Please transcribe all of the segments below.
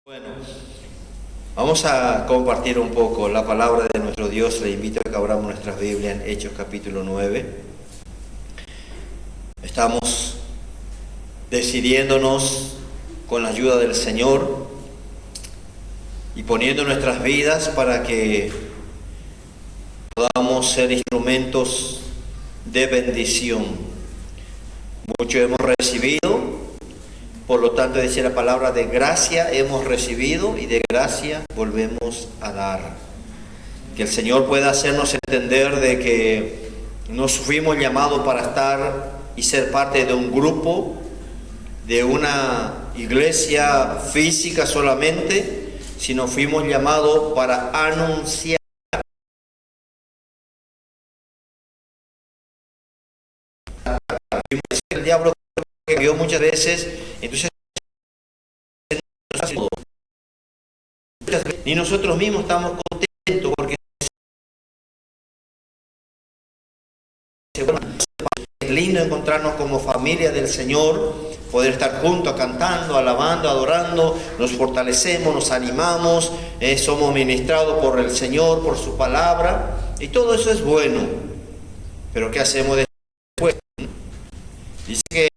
Bueno, vamos a compartir un poco la palabra de nuestro Dios. Le invito a que abramos nuestras Biblias en Hechos capítulo 9. Estamos decidiéndonos con la ayuda del Señor y poniendo nuestras vidas para que podamos ser instrumentos de bendición. Mucho hemos recibido. Por lo tanto, dice la palabra, de gracia hemos recibido y de gracia volvemos a dar. Que el Señor pueda hacernos entender de que no fuimos llamados para estar y ser parte de un grupo, de una iglesia física solamente, sino fuimos llamados para anunciar. El diablo que vio muchas veces, entonces ni nosotros mismos estamos contentos porque es lindo encontrarnos como familia del Señor, poder estar juntos cantando, alabando, adorando, nos fortalecemos, nos animamos, somos ministrados por el Señor, por su palabra, y todo eso es bueno. Pero ¿qué hacemos después? Dice que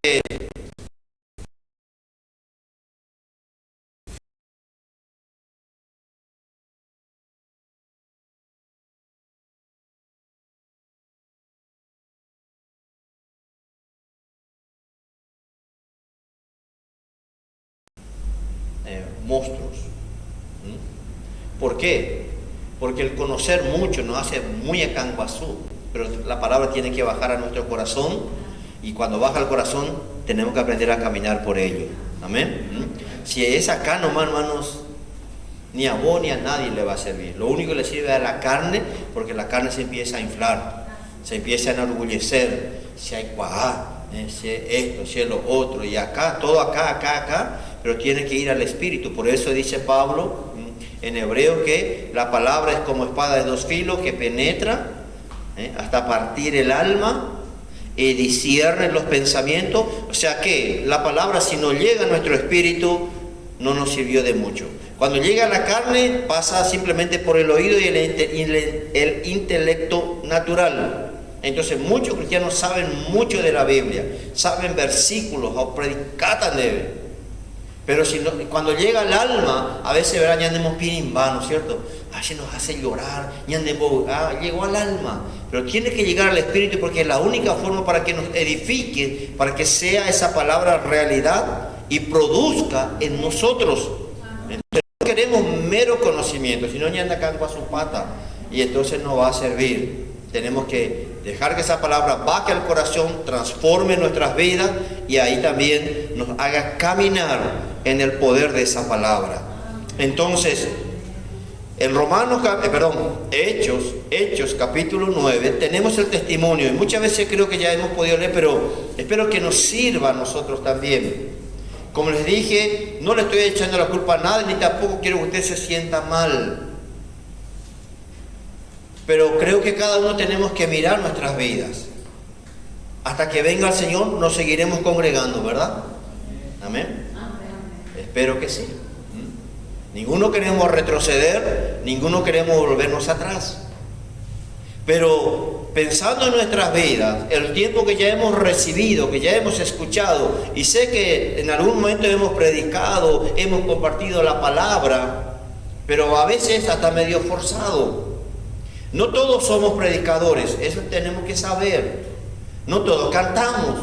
monstruos. ¿Por qué? Porque el conocer mucho nos hace muy acanguazú, pero la palabra tiene que bajar a nuestro corazón, y cuando baja al corazón tenemos que aprender a caminar por ello. Amén. Si es acá nomás, hermanos, ni a vos ni a nadie le va a servir. Lo único que le sirve es a la carne, porque la carne se empieza a inflar, se empieza a enorgullecer, si hay cuajá, si es esto, si es lo otro, y acá, todo acá, pero tiene que ir al Espíritu. Por eso dice Pablo en Hebreo que la palabra es como espada de dos filos que penetra hasta partir el alma y discierne los pensamientos. O sea que la palabra, si no llega a nuestro espíritu, no nos sirvió de mucho. Cuando llega a la carne, pasa simplemente por el oído y el intelecto natural. Entonces muchos cristianos saben mucho de la Biblia, saben versículos o predican de él. Pero si no, cuando llega al alma, a veces verán, ya andemos bien en vano, ¿cierto? Así nos hace llorar, ya andemos, llegó al alma. Pero tiene que llegar al espíritu, porque es la única forma para que nos edifique, para que sea esa palabra realidad y produzca en nosotros. Entonces no queremos mero conocimiento, si no ya anda acá con su pata y entonces no va a servir. Tenemos que dejar que esa palabra baje al corazón, transforme nuestras vidas y ahí también nos haga caminar en el poder de esa palabra. Entonces, en Hechos capítulo 9 tenemos el testimonio, y muchas veces creo que ya hemos podido leer, pero espero que nos sirva a nosotros también. Como les dije, no le estoy echando la culpa a nadie, ni tampoco quiero que usted se sienta mal. Pero creo que cada uno tenemos que mirar nuestras vidas. Hasta que venga el Señor nos seguiremos congregando, ¿verdad? Amén. Espero que sí. Ninguno queremos retroceder, ninguno queremos volvernos atrás. Pero pensando en nuestras vidas, el tiempo que ya hemos recibido, que ya hemos escuchado, y sé que en algún momento hemos predicado, hemos compartido la palabra, pero a veces hasta medio forzado. No todos somos predicadores, eso tenemos que saber. No todos cantamos,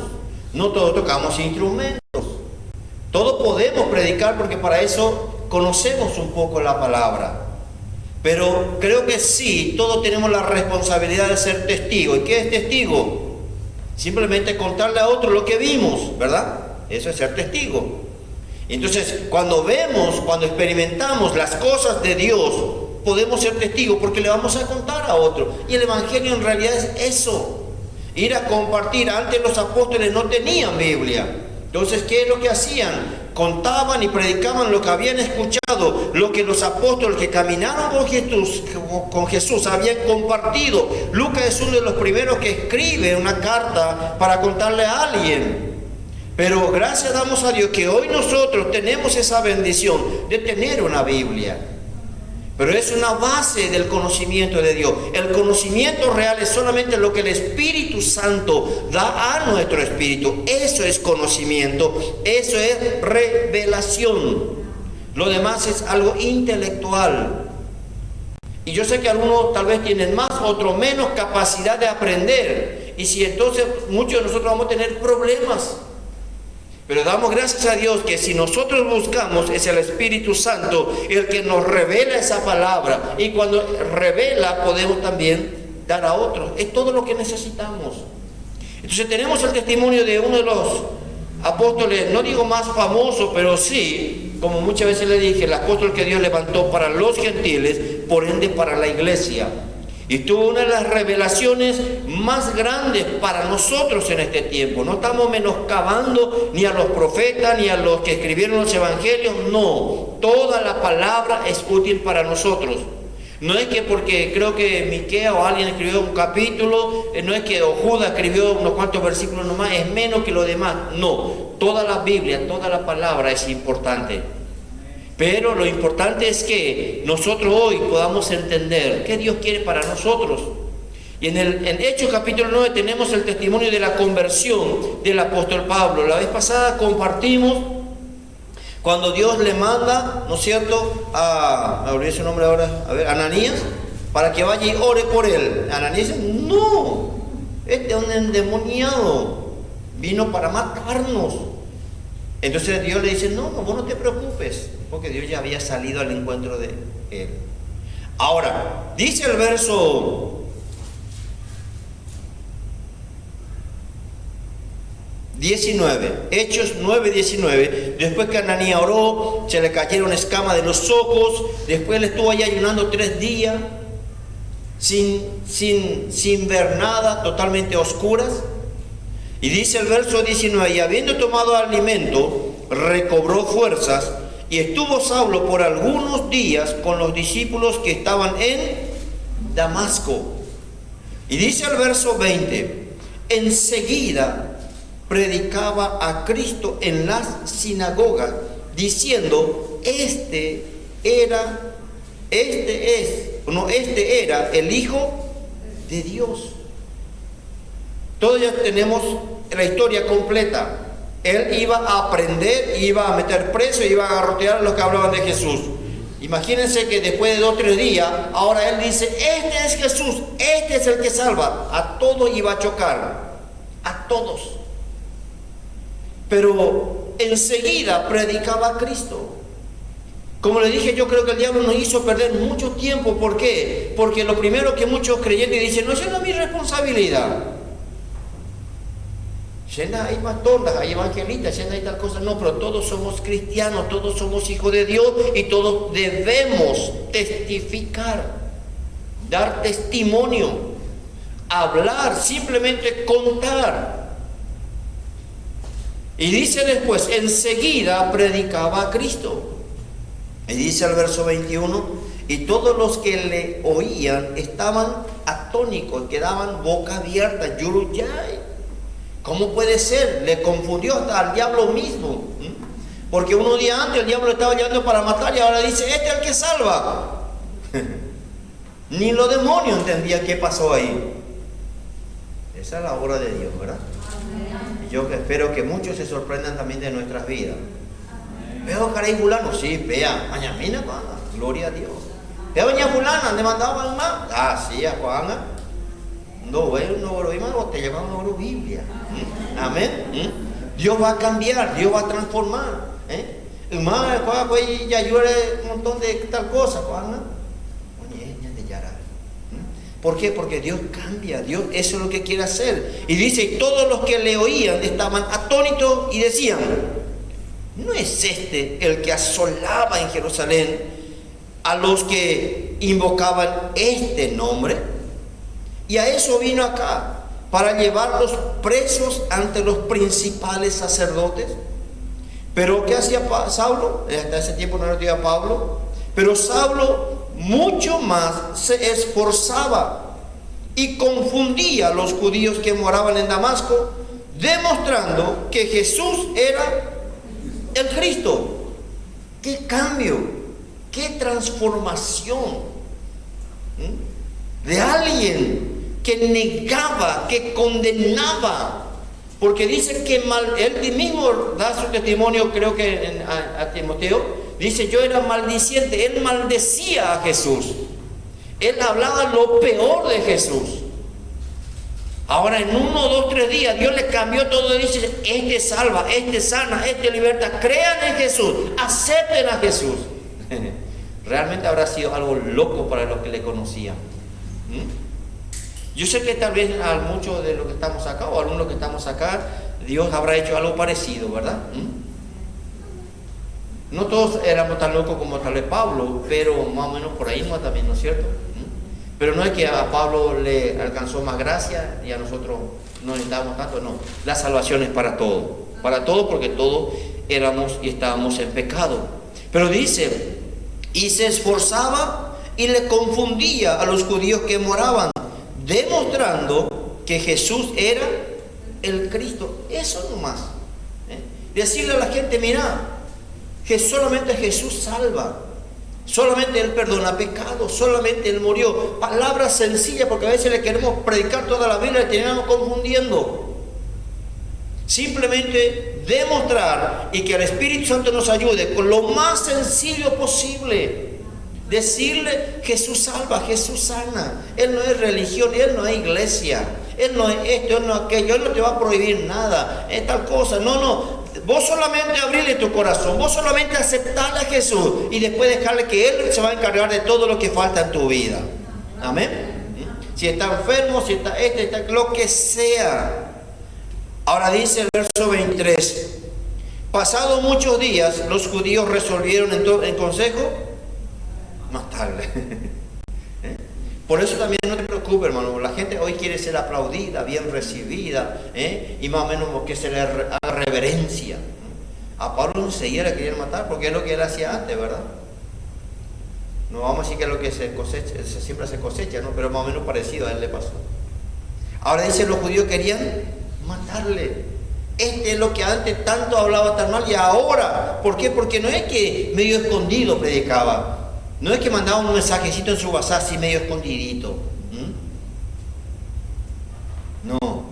no todos tocamos instrumentos. Todos podemos predicar porque para eso conocemos un poco la palabra. Pero creo que sí, todos tenemos la responsabilidad de ser testigos. ¿Y qué es testigo? Simplemente contarle a otro lo que vimos, ¿verdad? Eso es ser testigo. Entonces, cuando vemos, cuando experimentamos las cosas de Dios, podemos ser testigos porque le vamos a contar a otro. Y el Evangelio en realidad es eso, ir a compartir. Antes los apóstoles no tenían Biblia. Entonces, ¿qué es lo que hacían? Contaban y predicaban lo que habían escuchado, lo que los apóstoles que caminaron con Jesús habían compartido. Lucas es uno de los primeros que escribe una carta para contarle a alguien. Pero gracias damos a Dios que hoy nosotros tenemos esa bendición de tener una Biblia. Pero es una base del conocimiento de Dios. El conocimiento real es solamente lo que el Espíritu Santo da a nuestro espíritu. Eso es conocimiento, eso es revelación. Lo demás es algo intelectual. Y yo sé que algunos tal vez tienen más, otros menos capacidad de aprender. Y si entonces muchos de nosotros vamos a tener problemas. Pero damos gracias a Dios que si nosotros buscamos, es el Espíritu Santo el que nos revela esa palabra. Y cuando revela podemos también dar a otros. Es todo lo que necesitamos. Entonces tenemos el testimonio de uno de los apóstoles, no digo más famoso, pero sí, como muchas veces le dije, el apóstol que Dios levantó para los gentiles, por ende para la iglesia. Y tuvo una de las revelaciones más grandes para nosotros en este tiempo. No estamos menoscabando ni a los profetas ni a los que escribieron los evangelios. No, toda la palabra es útil para nosotros. No es que porque creo que Miquea o alguien escribió un capítulo, no es que Judas escribió unos cuantos versículos nomás, es menos que lo demás. No, toda la Biblia, toda la palabra es importante. Pero lo importante es que nosotros hoy podamos entender qué Dios quiere para nosotros. Y en Hechos capítulo 9 tenemos el testimonio de la conversión del apóstol Pablo. La vez pasada compartimos cuando Dios le manda, ¿no es cierto?, me olvidé su nombre ahora, Ananías, para que vaya y ore por él. Ananías dice, no, este es un endemoniado, vino para matarnos. Entonces Dios le dice, no, vos no te preocupes, porque Dios ya había salido al encuentro de él. Ahora, dice el verso 19, Hechos 9:19, después que Ananías oró, se le cayeron escamas de los ojos, después él estuvo ahí ayunando 3 días, sin ver nada, totalmente oscuras. Y dice el verso 19, y habiendo tomado alimento, recobró fuerzas, y estuvo Saulo por algunos días con los discípulos que estaban en Damasco. Y dice el verso 20, enseguida predicaba a Cristo en las sinagogas, diciendo, este era el Hijo de Dios. Todos ya tenemos la historia completa. Él iba a aprender, iba a meter preso, iba a garrotear a los que hablaban de Jesús. Imagínense que después de 2 o 3 días, ahora él dice, este es Jesús, este es el que salva. A todos iba a chocar, a todos. Pero enseguida predicaba a Cristo. Como le dije, yo creo que el diablo nos hizo perder mucho tiempo. ¿Por qué? Porque lo primero que muchos creyentes dicen, no, esa no es mi responsabilidad. Hay pastor, hay evangelistas, hay tal cosa. No, pero todos somos cristianos, todos somos hijos de Dios y todos debemos testificar, dar testimonio, hablar, simplemente contar. Y dice después, enseguida predicaba a Cristo. Y dice el verso 21, y todos los que le oían estaban atónicos, quedaban boca abierta. Yuruyay. ¿Cómo puede ser? Le confundió hasta al diablo mismo. Porque unos días antes el diablo estaba llevando para matar y ahora dice, este es el que salva. Ni los demonios entendían qué pasó ahí. Esa es la obra de Dios, ¿verdad? Y yo espero que muchos se sorprendan también de nuestras vidas. Veo caray fulano, sí, vea, mañana, gloria a Dios. Veo doña fulana, le mandaban más. Ah, sí, a Juana. No, bueno, hermano, te llevan una Biblia. Amén. Dios va a cambiar, Dios va a transformar. Hermano, pues ya lloré un montón de tal cosa, Juana. ¿Por qué? Porque Dios cambia, Dios eso es lo que quiere hacer. Y dice, y todos los que le oían estaban atónitos y decían, ¿no es este el que asolaba en Jerusalén a los que invocaban este nombre? Y a eso vino acá, para llevarlos presos ante los principales sacerdotes. Pero ¿qué hacía Saulo? Hasta ese tiempo no lo hacía Pablo. Pero Saulo mucho más se esforzaba y confundía a los judíos que moraban en Damasco, demostrando que Jesús era el Cristo. ¡Qué cambio! ¡Qué transformación! De alguien que negaba, que condenaba. Porque dice que él mismo da su testimonio, creo que a Timoteo, dice: yo era maldiciente. Él maldecía a Jesús. Él hablaba lo peor de Jesús. Ahora en 1, 2, 3 días Dios le cambió todo y dice: este salva, este sana, este liberta. Crean en Jesús, acepten a Jesús. Realmente habrá sido algo loco para los que le conocían. Yo sé que tal vez a muchos de los que estamos acá, o algunos que estamos acá, Dios habrá hecho algo parecido, ¿verdad? No todos éramos tan locos como tal vez Pablo, pero más o menos por ahí no también, ¿no es cierto? Pero no es que a Pablo le alcanzó más gracia y a nosotros no necesitábamos tanto, no. La salvación es para todos, porque todos éramos y estábamos en pecado. Pero dice: y se esforzaba y le confundía a los judíos que moraban, demostrando que Jesús era el Cristo. Eso nomás. Decirle a la gente: mira, que solamente Jesús salva, solamente Él perdona pecados, solamente Él murió. Palabras sencillas, porque a veces le queremos predicar toda la Biblia y terminamos confundiendo. Simplemente demostrar y que el Espíritu Santo nos ayude con lo más sencillo posible. Decirle: Jesús salva, Jesús sana. Él no es religión, Él no es iglesia, Él no es esto, Él no es aquello, Él no te va a prohibir nada, es tal cosa. No. Vos solamente abrirle tu corazón, vos solamente aceptarle a Jesús y después dejarle que Él se va a encargar de todo lo que falta en tu vida. Amén. Si está enfermo, si está lo que sea. Ahora dice el verso 23: pasados muchos días, los judíos resolvieron en consejo matarle. Por eso también no te preocupes, hermano. La gente hoy quiere ser aplaudida, bien recibida, y más o menos que se le haga reverencia. A Pablo enseguida le querían matar porque es lo que él hacía antes, ¿verdad? No vamos a decir que es lo que se cosecha, siempre se cosecha, ¿no? Pero más o menos parecido a él le pasó. Ahora dice: los judíos querían matarle. Este es lo que antes tanto hablaba tan mal, y ahora, ¿por qué? Porque no es que medio escondido predicaba. No es que mandaba un mensajecito en su WhatsApp así medio escondidito. No.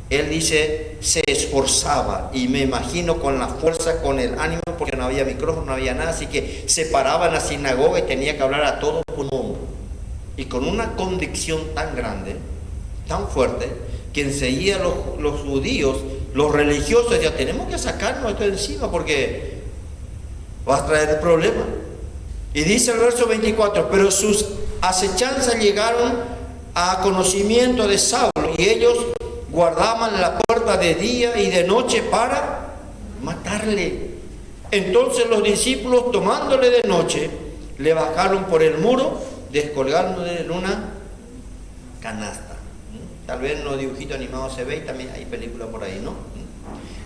Él dice: se esforzaba, y me imagino con la fuerza, con el ánimo, porque no había micrófono, no había nada, así que se paraba en la sinagoga y tenía que hablar a todos pulmón. Y con una convicción tan grande, tan fuerte, que enseguida los judíos, los religiosos, ya tenemos que sacarnos esto de encima porque va a traer problemas. Y dice el verso 24: pero sus acechanzas llegaron a conocimiento de Saulo, y ellos guardaban la puerta de día y de noche para matarle. Entonces los discípulos, tomándole de noche, le bajaron por el muro, descolgándole en una canasta. Tal vez en los dibujitos animados se ve, y también hay películas por ahí, ¿no?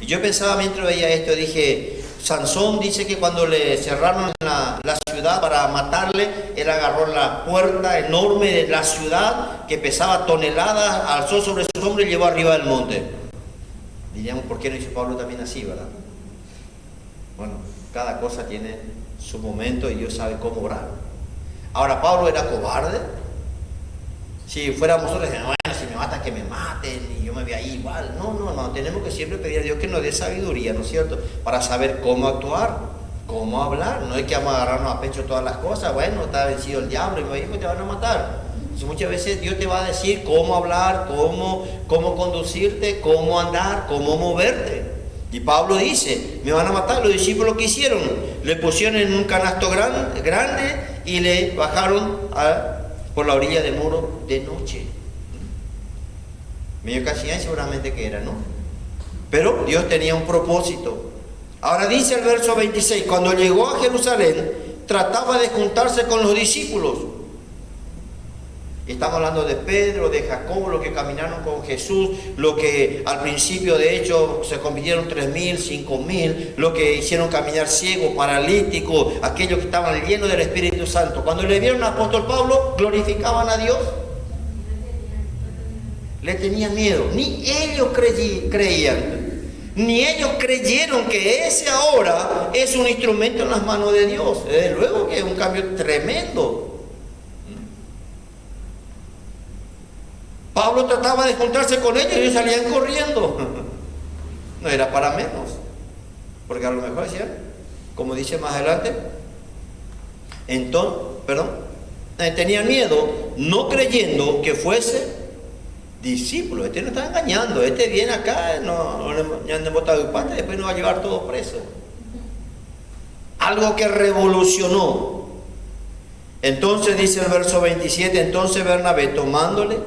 Y yo pensaba mientras veía esto, dije: Sansón dice que cuando le cerraron la ciudad para matarle, él agarró la puerta enorme de la ciudad que pesaba toneladas, alzó sobre sus hombros y llevó arriba del monte. Diríamos: ¿por qué no hizo Pablo también así, verdad? Bueno, cada cosa tiene su momento y Dios sabe cómo obrar. Ahora, ¿Pablo era cobarde? Si fuéramos nosotros, bueno, si me matan, que me maten y yo me voy ahí igual. No, tenemos que siempre pedir a Dios que nos dé sabiduría, ¿no es cierto? Para saber cómo actuar, cómo hablar. No hay que agarrarnos a pecho todas las cosas. Bueno, está vencido el diablo y me dijo: te van a matar. Entonces, muchas veces Dios te va a decir cómo hablar, cómo conducirte, cómo andar, cómo moverte. Y Pablo dice: me van a matar. Los discípulos, ¿qué hicieron? Le pusieron en un canasto grande y le bajaron por la orilla del muro de noche. Medio casi seguramente que era, ¿no? Pero Dios tenía un propósito. Ahora dice el verso 26: cuando llegó a Jerusalén, trataba de juntarse con los discípulos. Estamos hablando de Pedro, de Jacobo, los que caminaron con Jesús, lo que al principio de hecho se convirtieron 3.000, 5.000, los que hicieron caminar ciegos, paralíticos, aquellos que estaban llenos del Espíritu Santo. Cuando le vieron al apóstol Pablo, glorificaban a Dios. le tenían miedo. Ni ellos creían, ni ellos creyeron que ese ahora es un instrumento en las manos de Dios. Desde luego que es un cambio tremendo. Pablo trataba de juntarse con ellos y ellos salían corriendo. No era para menos, porque a lo mejor decían, como dice más adelante, tenían miedo, no creyendo que fuese discípulo. Este no está engañando, este viene acá, no le han botado de pata y después nos va a llevar todo preso. Algo que revolucionó. Entonces dice el verso 27, entonces Bernabé tomándole,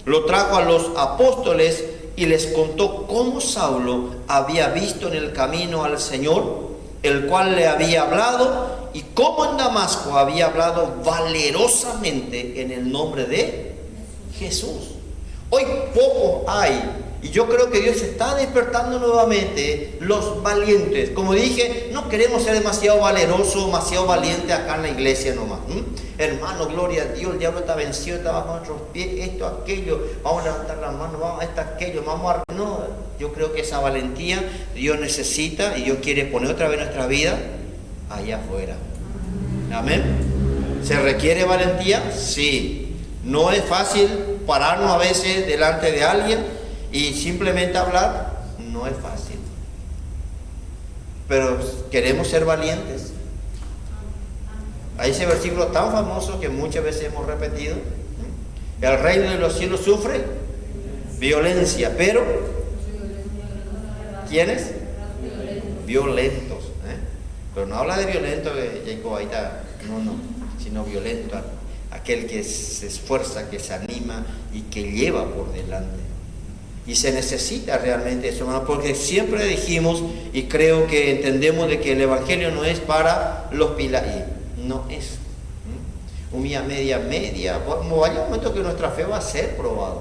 lo trajo a los apóstoles y les contó cómo Saulo había visto en el camino al Señor, el cual le había hablado, y cómo en Damasco había hablado valerosamente en el nombre de Jesús. Hoy pocos hay, y yo creo que Dios está despertando nuevamente los valientes. Como dije, no queremos ser demasiado valerosos, demasiado valientes acá en la iglesia nomás. Hermano, gloria a Dios, el diablo está vencido, está bajo nuestros pies, esto, aquello, vamos a levantar las manos, vamos a esto, aquello, vamos a... No, yo creo que esa valentía Dios necesita y Dios quiere poner otra vez nuestra vida allá afuera. Amén. ¿Se requiere valentía? Sí. No es fácil pararnos a veces delante de alguien y simplemente hablar, no es fácil. Pero queremos ser valientes. Hay ese versículo tan famoso que muchas veces hemos repetido. El reino de los cielos sufre violencia, pero ¿quiénes? Violentos. Pero no habla de violento, Jacob, ahí está, no, sino violento, aquel que se esfuerza, que se anima y que lleva por delante. Y se necesita realmente eso, hermano, porque siempre dijimos y creo que entendemos de que el evangelio no es para los pilares, no es un media, como vaya un momento que nuestra fe va a ser probada.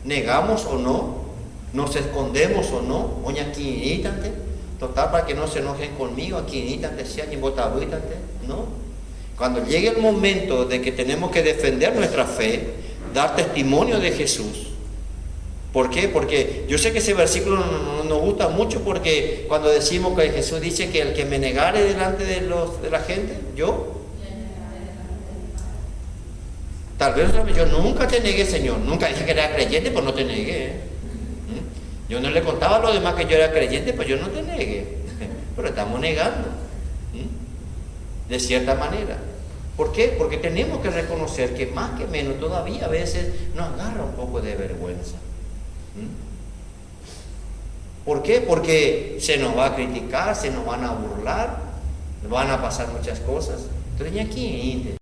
Negamos o no, nos escondemos o no, oye, aquí total para que no se enojen conmigo, aquí sean ni botabuitante, no. Cuando llegue el momento de que tenemos que defender nuestra fe, dar testimonio de Jesús. ¿Por qué? Porque yo sé que ese versículo nos gusta mucho, porque cuando decimos que Jesús dice que el que me negare delante de la gente, yo tal vez yo nunca te negué, Señor, nunca dije que era creyente, pues no te negué. Yo no le contaba a los demás que yo era creyente, pues yo no te negué. Pero estamos negando, de cierta manera. ¿Por qué? Porque tenemos que reconocer que más que menos todavía a veces nos agarra un poco de vergüenza. ¿Por qué? Porque se nos va a criticar, se nos van a burlar, van a pasar muchas cosas. Entonces aquí,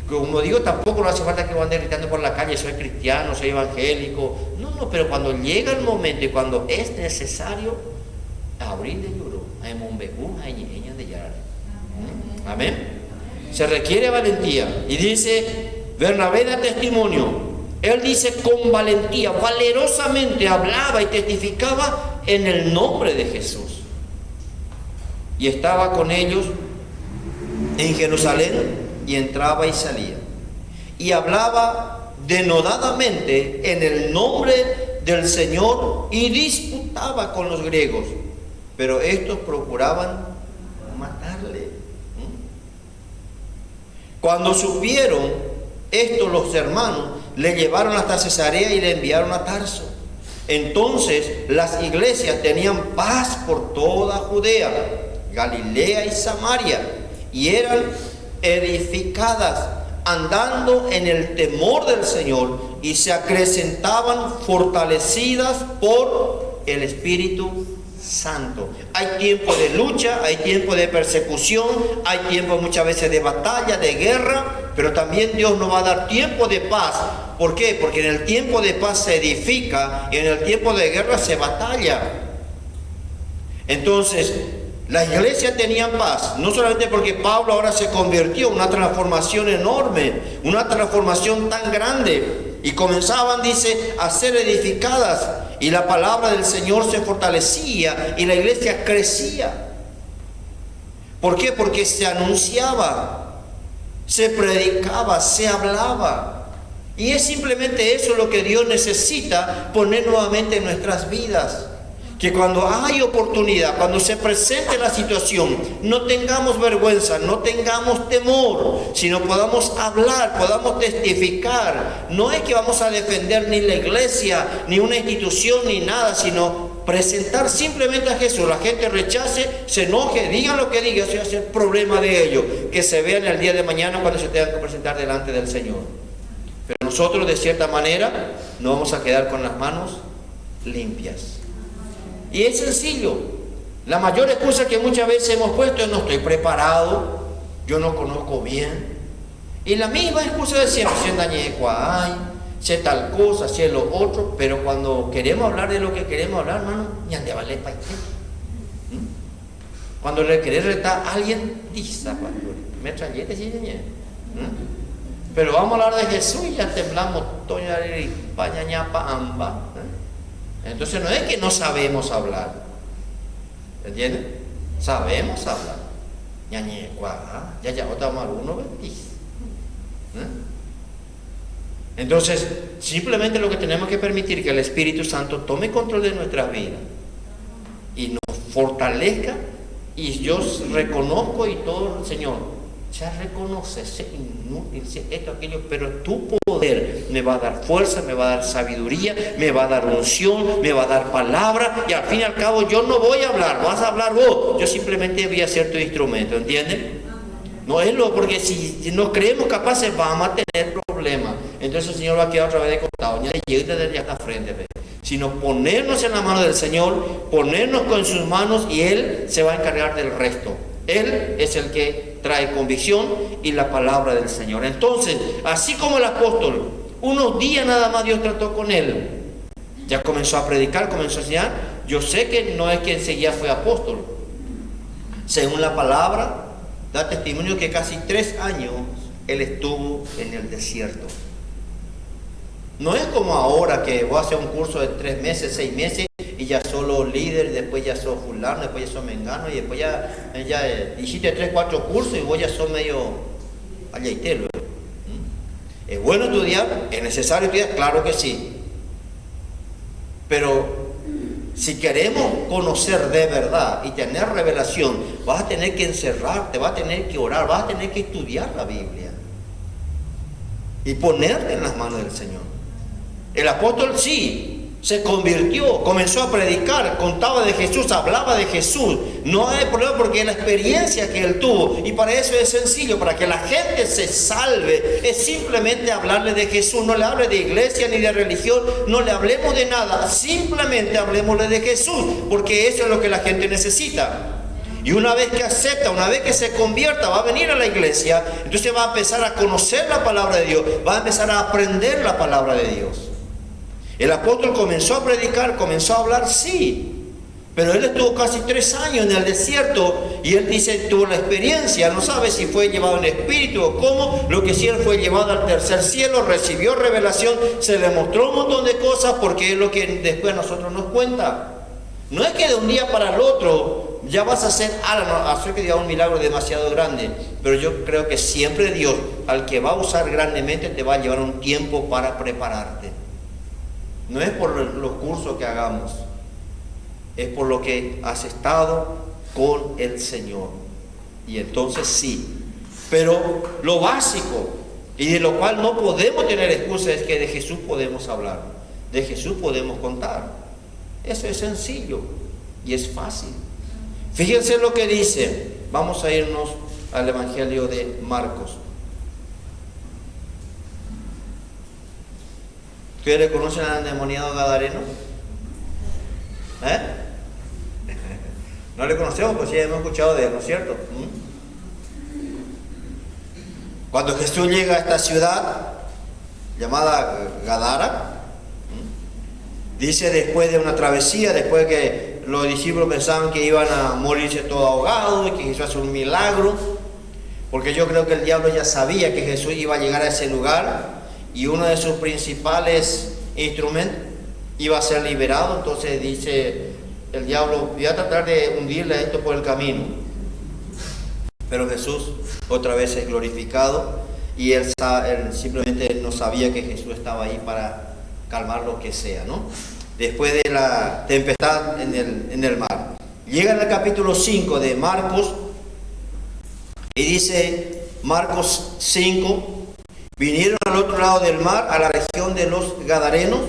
como digo, tampoco no hace falta que anden gritando por la calle, soy cristiano, soy evangélico. No, pero cuando llega el momento y cuando es necesario, abrir de lloro, hay monbegún, hay niñas de llorar. Amén. Se requiere valentía. Y dice, Bernabé da testimonio. Él dice con valentía, valerosamente hablaba y testificaba en el nombre de Jesús. Y estaba con ellos en Jerusalén y entraba y salía. Y hablaba denodadamente en el nombre del Señor y disputaba con los griegos. Pero estos procuraban matarle. Cuando supieron esto los hermanos, le llevaron hasta Cesarea y le enviaron a Tarso. Entonces las iglesias tenían paz por toda Judea, Galilea y Samaria, y eran edificadas, andando en el temor del Señor, y se acrecentaban fortalecidas por el Espíritu Santo. Hay tiempo de lucha, hay tiempo de persecución, hay tiempo muchas veces de batalla, de guerra, pero también Dios nos va a dar tiempo de paz. ¿Por qué? Porque en el tiempo de paz se edifica y en el tiempo de guerra se batalla. Entonces, la iglesia tenía paz, no solamente porque Pablo ahora se convirtió en una transformación enorme, una transformación tan grande, y comenzaban, dice, a ser edificadas, y la palabra del Señor se fortalecía y la iglesia crecía. ¿Por qué? Porque se anunciaba, se predicaba, se hablaba. Y es simplemente eso lo que Dios necesita poner nuevamente en nuestras vidas. Que cuando hay oportunidad, cuando se presente la situación, no tengamos vergüenza, no tengamos temor, sino podamos hablar, podamos testificar. No es que vamos a defender ni la iglesia, ni una institución, ni nada, sino presentar simplemente a Jesús. La gente rechace, se enoje, diga lo que diga, eso va a ser problema de ellos. Que se vean el día de mañana cuando se tengan que presentar delante del Señor. Pero nosotros, de cierta manera, no vamos a quedar con las manos limpias. Y es sencillo. La mayor excusa que muchas veces hemos puesto es: no estoy preparado, yo no conozco bien. Y la misma excusa de siempre: si dañé cuay, sé tal cosa, sé lo otro. Pero cuando queremos hablar de lo que queremos hablar, hermano, ya te vale para qué. Cuando le querés retar a alguien, dice: me trayete, sí, pero vamos a hablar de Jesús y ya temblamos, amba. Entonces no es que no sabemos hablar, ¿entienden? Sabemos hablar. Entonces, simplemente lo que tenemos que permitir es que el Espíritu Santo tome control de nuestras vidas y nos fortalezca. Y yo reconozco y todo, Señor, ya reconoce, sé inútil, sé esto, aquello, pero tu poder me va a dar fuerza, me va a dar sabiduría, me va a dar unción, me va a dar palabra, y al fin y al cabo yo no voy a hablar, vas a hablar vos, yo simplemente voy a ser tu instrumento, ¿entienden? No es lo, porque si nos creemos capaces vamos a tener problemas. Entonces el Señor va a quedar otra vez de costado, ya llega desde la frente, sino ponernos en la mano del Señor, ponernos con sus manos, y Él se va a encargar del resto. Él es el que trae convicción y la palabra del Señor. Entonces, así como el apóstol, unos días nada más Dios trató con él, ya comenzó a predicar, comenzó a enseñar. Yo sé que no es que enseguida fue apóstol. Según la palabra, da testimonio que casi 3 años él estuvo en el desierto. No es como ahora que voy a hacer un curso de 3 meses, 6 meses, y ya solo líder, después ya sos fulano, después ya sos mengano, y después ya hiciste 3, 4 cursos y vos ya sos medio allaitelo. ¿Es bueno estudiar? ¿Es necesario estudiar? Claro que sí. Pero si queremos conocer de verdad y tener revelación, vas a tener que encerrarte, vas a tener que orar, vas a tener que estudiar la Biblia y ponerte en las manos del Señor. El apóstol sí se convirtió, comenzó a predicar, contaba de Jesús, hablaba de Jesús. No hay problema porque es la experiencia que él tuvo, y para eso es sencillo, para que la gente se salve, es simplemente hablarle de Jesús. No le hable de iglesia ni de religión, no le hablemos de nada, simplemente hablemosle de Jesús, porque eso es lo que la gente necesita. Y una vez que acepta, una vez que se convierta, va a venir a la iglesia, entonces va a empezar a conocer la palabra de Dios, va a empezar a aprender la palabra de Dios. El apóstol comenzó a predicar, comenzó a hablar, sí, pero él estuvo casi 3 años en el desierto, y él dice, tuvo la experiencia, no sabe si fue llevado en espíritu o cómo. Lo que sí, él fue llevado al tercer cielo, recibió revelación, se le mostró un montón de cosas, porque es lo que después a nosotros nos cuenta. No es que de un día para el otro ya vas a hacer que diga un milagro demasiado grande, pero yo creo que siempre Dios, al que va a usar grandemente, te va a llevar un tiempo para prepararte. No es por los cursos que hagamos, es por lo que has estado con el Señor. Y entonces sí, pero lo básico, y de lo cual no podemos tener excusa, es que de Jesús podemos hablar, de Jesús podemos contar. Eso es sencillo y es fácil. Fíjense lo que dice. Vamos a irnos al Evangelio de Marcos. ¿Ustedes le conocen al endemoniado gadareno? No le conocemos, pues sí hemos escuchado de él, ¿no es cierto? Cuando Jesús llega a esta ciudad llamada Gadara, dice, después de una travesía, después que los discípulos pensaban que iban a morirse todos ahogados y que Jesús hace un milagro, porque yo creo que el diablo ya sabía que Jesús iba a llegar a ese lugar, y uno de sus principales instrumentos iba a ser liberado. Entonces dice el diablo, voy a tratar de hundirle a esto por el camino. Pero Jesús otra vez es glorificado, y él simplemente no sabía que Jesús estaba ahí para calmar lo que sea, ¿no? Después de la tempestad en el mar. Llega en el capítulo 5 de Marcos y dice Marcos 5, vinieron al otro lado del mar, a la región de los Gadarenos,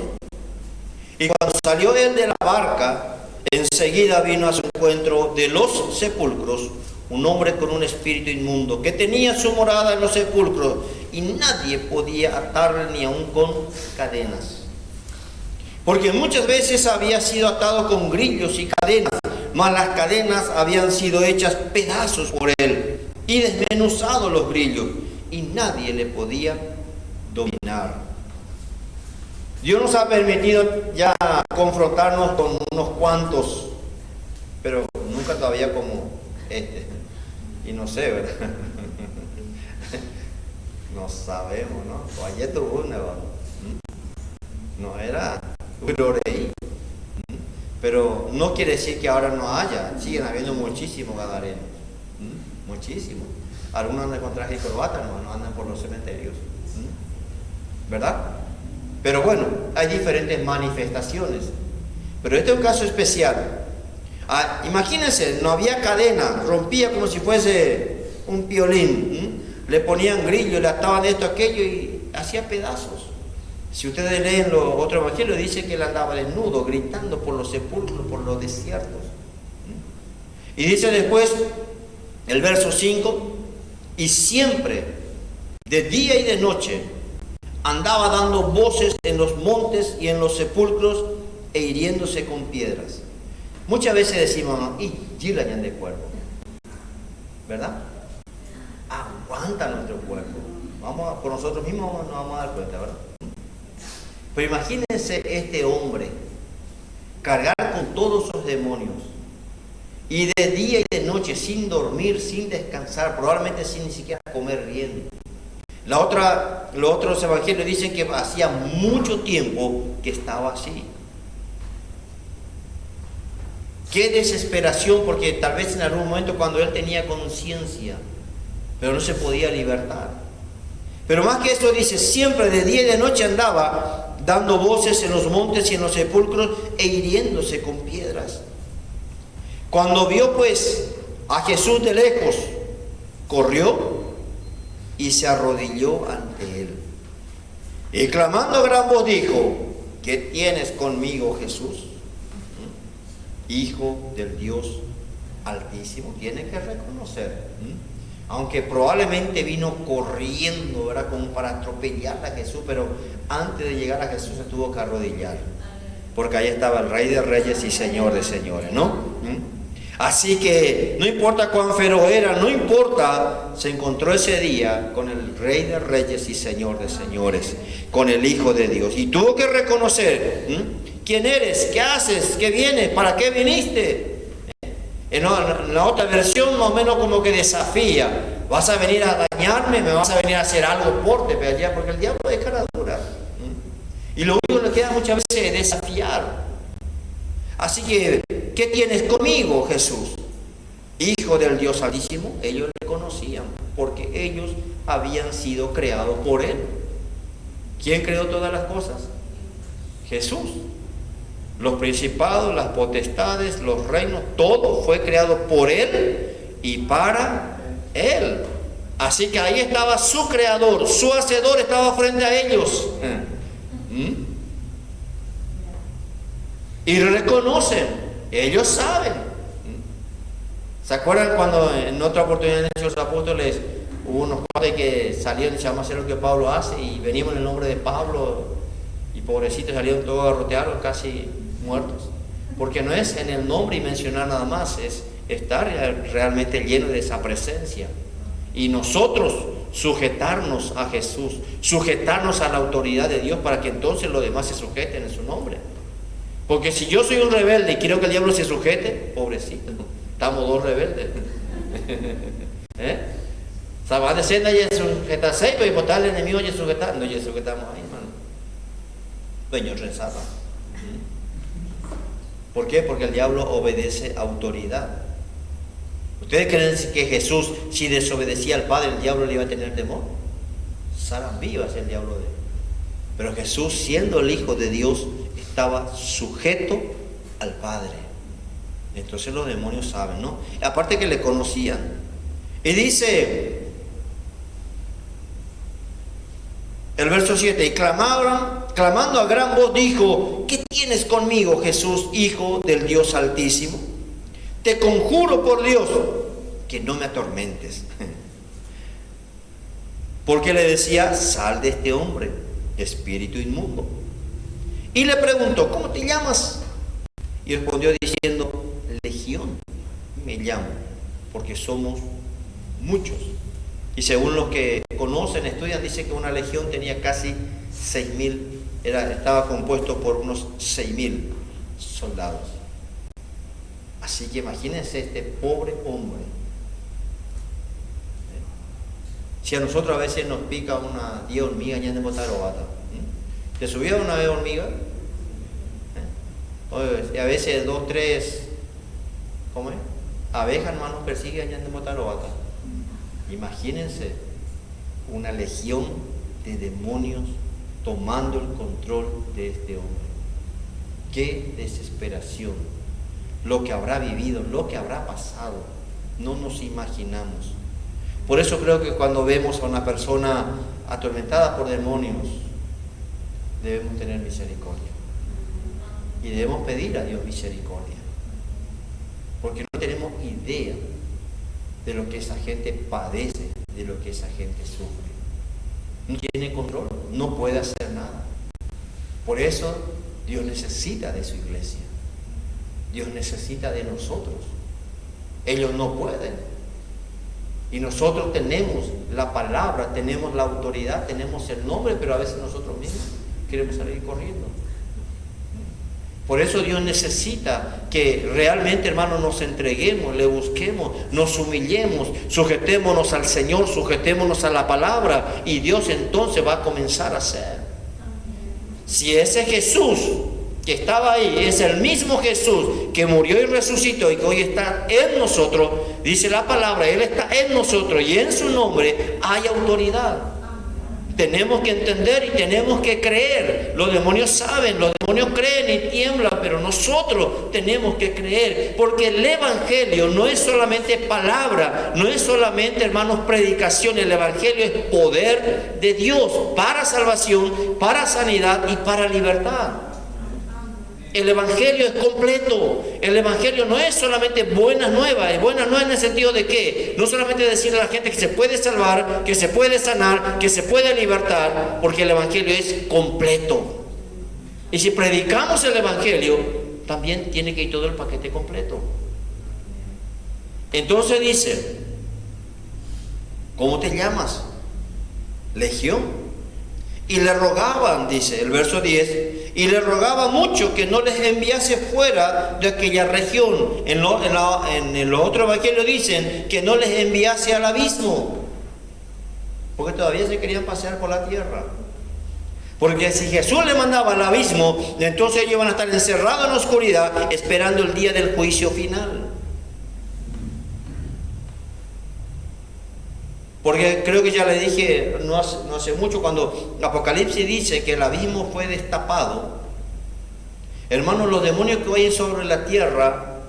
y cuando salió él de la barca, enseguida vino a su encuentro de los sepulcros un hombre con un espíritu inmundo, que tenía su morada en los sepulcros, y nadie podía atarle ni aun con cadenas. Porque muchas veces había sido atado con grillos y cadenas, mas las cadenas habían sido hechas pedazos por él, y desmenuzados los grillos, y nadie le podía dominar. Dios nos ha permitido ya confrontarnos con unos cuantos, pero nunca todavía como este. Y no sé, ¿verdad? No sabemos, ¿no? O ayer tuvo una, no era Urorei. Pero no quiere decir que ahora no haya, siguen habiendo muchísimos gadarenos. Muchísimos. Algunos andan con traje y corbata, no andan por los cementerios. ¿Verdad? Pero bueno, hay diferentes manifestaciones. Pero este es un caso especial. Imagínense, no había cadena, rompía como si fuese un violín. Le ponían grillo, le ataban esto, aquello y hacía pedazos. Si ustedes leen los otros evangelios, dice que él andaba desnudo, gritando por los sepulcros, por los desiertos. Y dice después, el verso 5, y siempre, de día y de noche, andaba dando voces en los montes y en los sepulcros e hiriéndose con piedras. Muchas veces decimos, y gilayan de cuerpo, ¿verdad? Aguanta nuestro cuerpo. Por nosotros mismos nos vamos a dar cuenta, ¿verdad? Pero imagínense este hombre cargar con todos esos demonios y de día y de noche sin dormir, sin descansar, probablemente sin ni siquiera comer bien. Los otros evangelios dicen que hacía mucho tiempo que estaba así. Qué desesperación, porque tal vez en algún momento cuando él tenía conciencia, pero no se podía libertar. Pero más que eso dice, siempre de día y de noche andaba dando voces en los montes y en los sepulcros e hiriéndose con piedras. Cuando vio pues a Jesús de lejos, corrió y se arrodilló ante él. Y clamando a gran voz dijo, ¿qué tienes conmigo, Jesús, Hijo del Dios Altísimo? Tiene que reconocer, aunque probablemente vino corriendo, ¿verdad?, como para atropellar a Jesús, pero antes de llegar a Jesús se tuvo que arrodillar, porque ahí estaba el Rey de Reyes y Señor de Señores, ¿no? Así que no importa cuán feroz era, no importa, se encontró ese día con el Rey de Reyes y Señor de Señores, con el Hijo de Dios, y tuvo que reconocer, ¿quién eres? ¿Qué haces? ¿Qué vienes? ¿Para qué viniste? En la otra versión más o menos como que desafía. ¿Vas a venir a dañarme? ¿Me vas a venir a hacer algo porque el diablo es cara dura? Y lo único que le queda muchas veces es desafiar. Así que, ¿qué tienes conmigo, Jesús? Hijo del Dios Altísimo. Ellos le conocían porque ellos habían sido creados por Él. ¿Quién creó todas las cosas? Jesús. Los principados, las potestades, los reinos, todo fue creado por Él y para Él. Así que ahí estaba su creador, su hacedor estaba frente a ellos. Y reconocen, ellos saben. ¿Se acuerdan cuando en otra oportunidad en los apóstoles hubo unos padres que salieron y se llama a hacer lo que Pablo hace y venimos en el nombre de Pablo y pobrecitos salieron todos garroteados, casi muertos? Porque no es en el nombre y mencionar nada más, es estar realmente lleno de esa presencia. Y nosotros sujetarnos a Jesús, sujetarnos a la autoridad de Dios para que entonces los demás se sujeten en su nombre. Porque si yo soy un rebelde y quiero que el diablo se sujete, pobrecito, estamos dos rebeldes. O sea, va a decir, y sujetarse, y botar al enemigo y sujetar. No, ya sujetamos ahí, hermano. Dueño rezaba. ¿Por qué? Porque el diablo obedece autoridad. ¿Ustedes creen que Jesús, si desobedecía al Padre, el diablo le iba a tener temor? pasaran vivas el diablo de él. Pero Jesús, siendo el Hijo de Dios, estaba sujeto al Padre. Entonces los demonios saben, ¿no? Aparte que le conocían. Y dice el verso 7, y clamando a gran voz dijo: ¿qué tienes conmigo, Jesús, Hijo del Dios Altísimo? Te conjuro por Dios que no me atormentes. Porque le decía: sal de este hombre, espíritu inmundo. Y le preguntó: ¿cómo te llamas? Y respondió diciendo: Legión me llamo, porque somos muchos. Y según los que conocen, estudian, dice que una legión tenía casi 6.000, estaba compuesto por unos 6.000 soldados. Así que imagínense este pobre hombre. Si a nosotros a veces nos pica una 10 hormigas, ya de botar o bata. ¿Te subía una vez hormiga? Y a veces 2, 3, ¿cómo es? Abejas, hermanos, persiguen, ya de botar o bata. Imagínense una legión de demonios tomando el control de este hombre. Qué desesperación. Lo que habrá vivido, lo que habrá pasado, no nos imaginamos. Por eso creo que cuando vemos a una persona atormentada por demonios, debemos tener misericordia. Y debemos pedir a Dios misericordia. Porque no tenemos idea de lo que esa gente padece, de lo que esa gente sufre. No tiene control, no puede hacer nada. Por eso Dios necesita de su iglesia. Dios necesita de nosotros. Ellos no pueden. Y nosotros tenemos la palabra, tenemos la autoridad, tenemos el nombre, pero a veces nosotros mismos queremos salir corriendo. Por eso Dios necesita que realmente, hermanos, nos entreguemos, le busquemos, nos humillemos, sujetémonos al Señor, sujetémonos a la palabra, y Dios entonces va a comenzar a hacer. Si ese Jesús que estaba ahí es el mismo Jesús que murió y resucitó y que hoy está en nosotros, dice la palabra, Él está en nosotros y en su nombre hay autoridad. Tenemos que entender y tenemos que creer. Los demonios saben, los demonios creen y tiemblan, pero nosotros tenemos que creer, porque el Evangelio no es solamente palabra, no es solamente, hermanos, predicación. El Evangelio es poder de Dios para salvación, para sanidad y para libertad. El Evangelio es completo. El Evangelio no es solamente buenas nuevas. Es buenas nuevas en el sentido de que no solamente decirle a la gente que se puede salvar, que se puede sanar, que se puede libertar, porque el Evangelio es completo. Y si predicamos el Evangelio, también tiene que ir todo el paquete completo. Entonces dice: ¿cómo te llamas? Legión. Y le rogaban, dice el verso 10, y le rogaba mucho que no les enviase fuera de aquella región. En el otro evangelio dicen que no les enviase al abismo, porque todavía se querían pasear por la tierra. Porque si Jesús le mandaba al abismo, entonces ellos iban a estar encerrados en la oscuridad esperando el día del juicio final. Porque creo que ya le dije no hace mucho, cuando Apocalipsis dice que el abismo fue destapado. Hermanos, los demonios que hay sobre la tierra,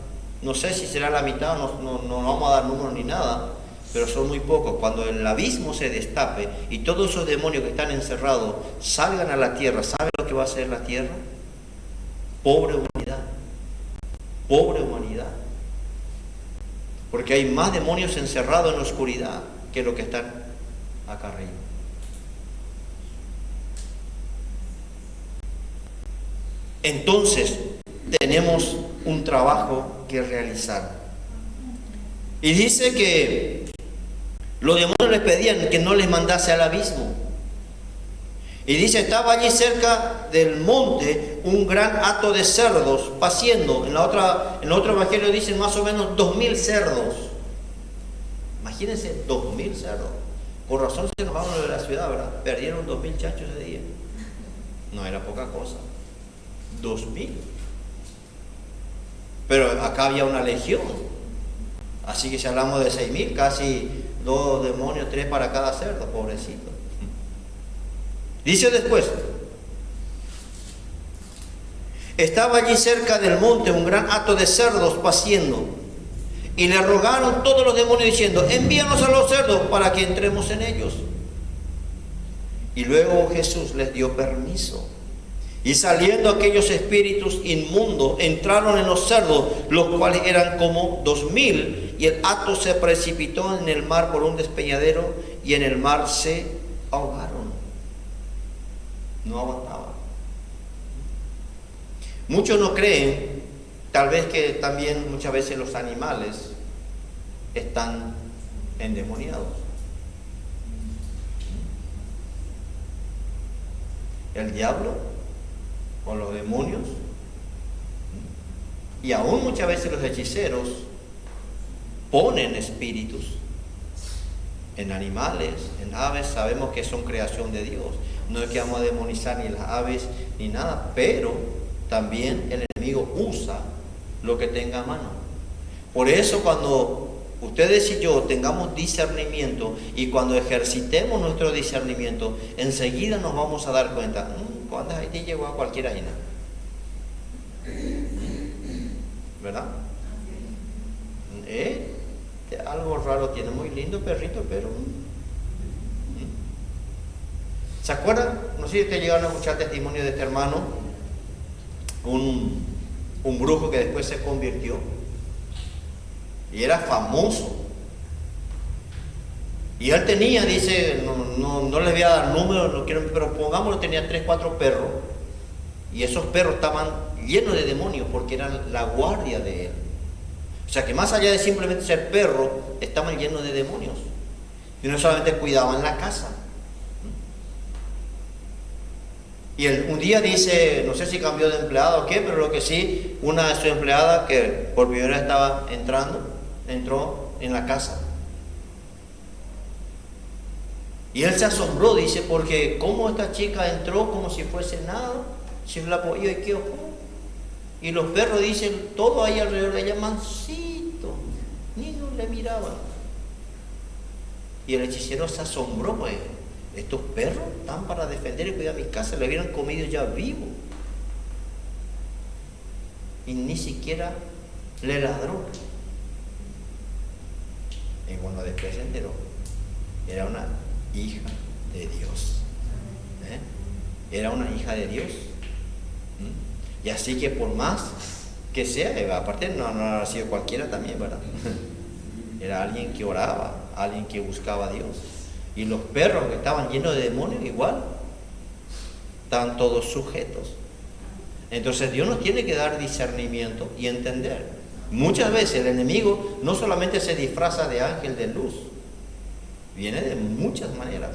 no sé si será la mitad, no vamos a dar números ni nada, pero son muy pocos. Cuando el abismo se destape y todos esos demonios que están encerrados salgan a la tierra, ¿saben lo que va a hacer la tierra? Pobre humanidad. Pobre humanidad. Porque hay más demonios encerrados en la oscuridad que lo que están acá arriba. Entonces tenemos un trabajo que realizar. Y dice que los demonios les pedían que no les mandase al abismo. Y dice: estaba allí cerca del monte un gran hato de cerdos paciendo. En el otro evangelio dicen más o menos 2.000 cerdos. Imagínense, 2.000 cerdos. Por razón se enojaron de la ciudad, ¿verdad? Perdieron 2.000 chanchos ese día. No era poca cosa. 2.000. Pero acá había una legión. Así que si hablamos de 6.000, casi 2 demonios, 3 para cada cerdo, pobrecito. Dice después, estaba allí cerca del monte un gran hato de cerdos paciendo, y le rogaron todos los demonios diciendo, envíanos a los cerdos para que entremos en ellos. Y luego Jesús les dio permiso. Y saliendo aquellos espíritus inmundos, entraron en los cerdos, los cuales eran como 2000, y el hato se precipitó en el mar por un despeñadero, y en el mar se ahogaron. No aguantaban. Muchos no creen, tal vez que también muchas veces los animales están endemoniados. El diablo o los demonios, y aún muchas veces los hechiceros ponen espíritus en animales, en aves. Sabemos que son creación de Dios, no es que vamos a demonizar ni las aves ni nada, pero también el enemigo usa lo que tenga a mano. Por eso cuando ustedes y yo tengamos discernimiento, y cuando ejercitemos nuestro discernimiento, enseguida nos vamos a dar cuenta, cuando Haití llegó a cualquier aina, ¿verdad? Algo raro tiene, muy lindo perrito, pero ¿se acuerdan? No sé si ustedes llegaron a escuchar testimonio de este hermano, un brujo que después se convirtió y era famoso, y él tenía, dice, no les voy a dar números, no quiero, pero pongámoslo, tenía 3, 4 perros, y esos perros estaban llenos de demonios porque eran la guardia de él. O sea que más allá de simplemente ser perro, estaban llenos de demonios, y no solamente cuidaban la casa. Y un día dice, no sé si cambió de empleado o qué, pero lo que sí, una de sus empleadas que por primera vez estaba entró en la casa. Y él se asombró, dice, porque cómo esta chica entró como si fuese nada, si la apoyó y qué ojo. Y los perros, dicen, todo ahí alrededor de ella mansito, ni no le miraban. Y el hechicero se asombró, pues, estos perros están para defender y cuidar mi casa, le hubieran comido ya vivo. Y ni siquiera le ladró. Y cuando después se enteró, era una hija de Dios. Era una hija de Dios. Y así que por más que sea, aparte no ha sido cualquiera también, ¿verdad? Era alguien que oraba, alguien que buscaba a Dios. Y los perros que estaban llenos de demonios igual, estaban todos sujetos. Entonces Dios nos tiene que dar discernimiento y entender. Muchas veces el enemigo no solamente se disfraza de ángel de luz, viene de muchas maneras.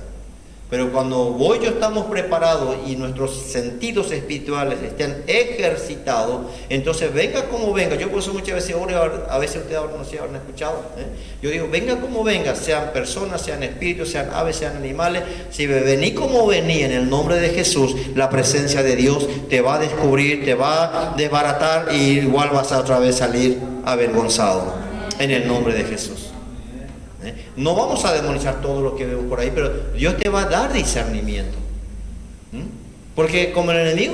Pero cuando yo estamos preparados y nuestros sentidos espirituales estén ejercitados, entonces venga como venga. Yo por eso muchas veces oro, a veces ustedes no se habrán escuchado. Yo digo, venga como venga, sean personas, sean espíritus, sean aves, sean animales. Si vení como vení en el nombre de Jesús, la presencia de Dios te va a descubrir, te va a desbaratar, y igual vas a otra vez salir avergonzado en el nombre de Jesús. No vamos a demonizar todo lo que vemos por ahí, pero Dios te va a dar discernimiento. Porque como el enemigo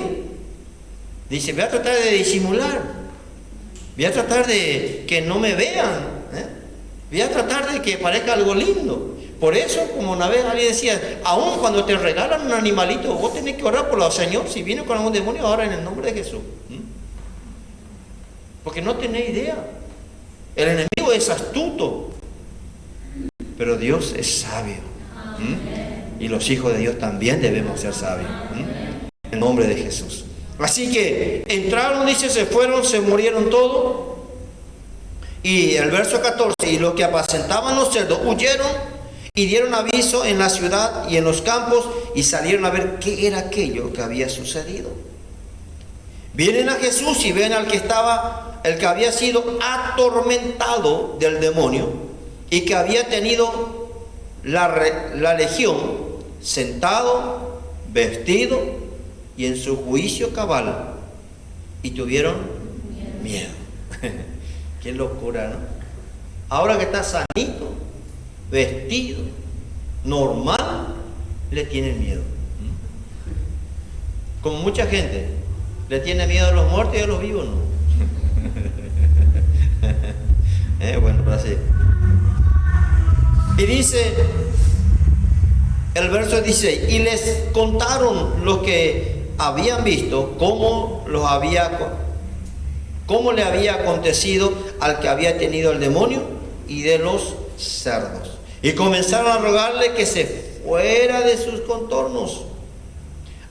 dice, voy a tratar de disimular, voy a tratar de que no me vean, voy a tratar de que parezca algo lindo. Por eso, como una vez alguien decía, aún cuando te regalan un animalito, vos tenés que orar por el Señor, si viene con algún demonio, ahora en el nombre de Jesús. Porque no tenés idea. El enemigo es astuto, pero Dios es sabio. Y los hijos de Dios también debemos ser sabios. En el nombre de Jesús. Así que entraron, dice, se fueron, se murieron todos. Y el verso 14, y los que apacentaban los cerdos huyeron y dieron aviso en la ciudad y en los campos, y salieron a ver qué era aquello que había sucedido. Vienen a Jesús y ven al que había sido atormentado del demonio, y que había tenido la legión, sentado, vestido y en su juicio cabal, y tuvieron miedo. Qué locura, ¿no? Ahora que está sanito, vestido, normal, le tienen miedo. Como mucha gente le tiene miedo a los muertos y a los vivos, ¿no? Bueno, pero así. Y dice el verso 16, y les contaron lo que habían visto, cómo le había acontecido al que había tenido el demonio y de los cerdos. Y comenzaron a rogarle que se fuera de sus contornos.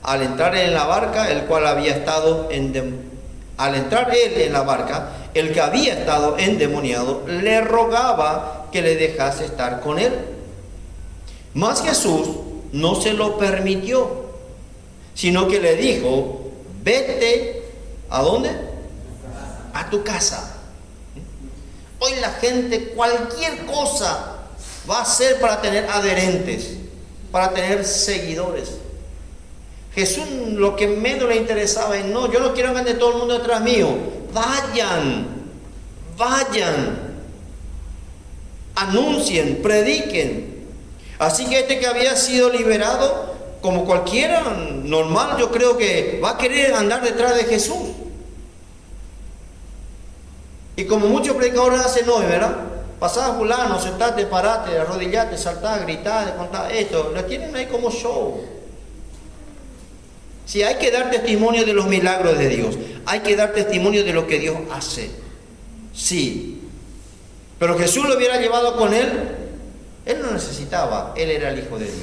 Al entrar él en la barca, al entrar él en la barca, el que había estado endemoniado le rogaba que le dejase estar con él. Mas Jesús no se lo permitió, sino que le dijo: vete, ¿a dónde? A tu casa. Hoy la gente cualquier cosa va a hacer para tener adherentes, para tener seguidores. Jesús lo que menos le interesaba es: no, yo no quiero que ande todo el mundo detrás mío. Vayan, anuncien, prediquen. Así que este que había sido liberado, como cualquiera normal, yo creo que va a querer andar detrás de Jesús. Y como muchos predicadores hacen hoy, ¿verdad? Pasá fulano, sentate, parate, arrodillate, saltá, gritá, contá esto. Lo tienen ahí como show. Si hay que dar testimonio de los milagros de Dios, hay que dar testimonio de lo que Dios hace. Sí. Pero Jesús lo hubiera llevado con él. Él no necesitaba, él era el Hijo de Dios.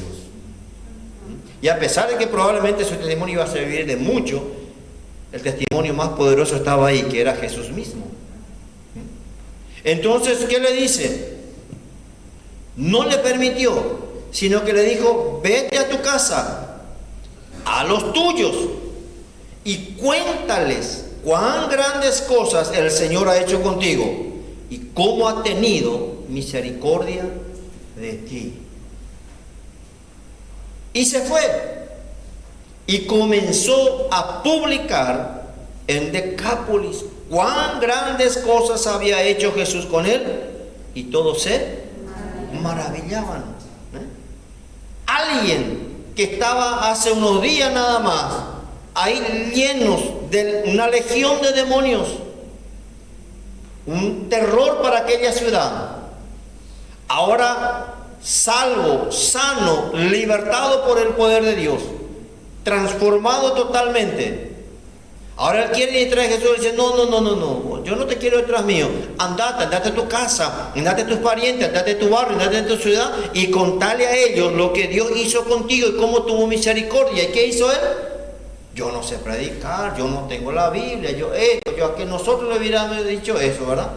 Y a pesar de que probablemente su testimonio iba a servir de mucho, el testimonio más poderoso estaba ahí, que era Jesús mismo. Entonces, ¿qué le dice? No le permitió, sino que le dijo: vete a tu casa, a los tuyos, y cuéntales cuán grandes cosas el Señor ha hecho contigo y cómo ha tenido misericordia de ti. Y se fue y comenzó a publicar en Decápolis cuán grandes cosas había hecho Jesús con él, y todos se maravillaban. Alguien que estaba hace unos días nada más ahí llenos de una legión de demonios, un terror para aquella ciudad, ahora salvo, sano, libertado por el poder de Dios, transformado totalmente. Ahora él quiere ir detrás de Jesús y dice: no, yo no te quiero detrás mío. Andate a tu casa, andate a tus parientes, andate a tu barrio, andate a tu ciudad y contale a ellos lo que Dios hizo contigo y cómo tuvo misericordia. ¿Y qué hizo él? Yo no sé predicar, yo no tengo la Biblia, yo a que nosotros le hubiéramos dicho eso, ¿verdad?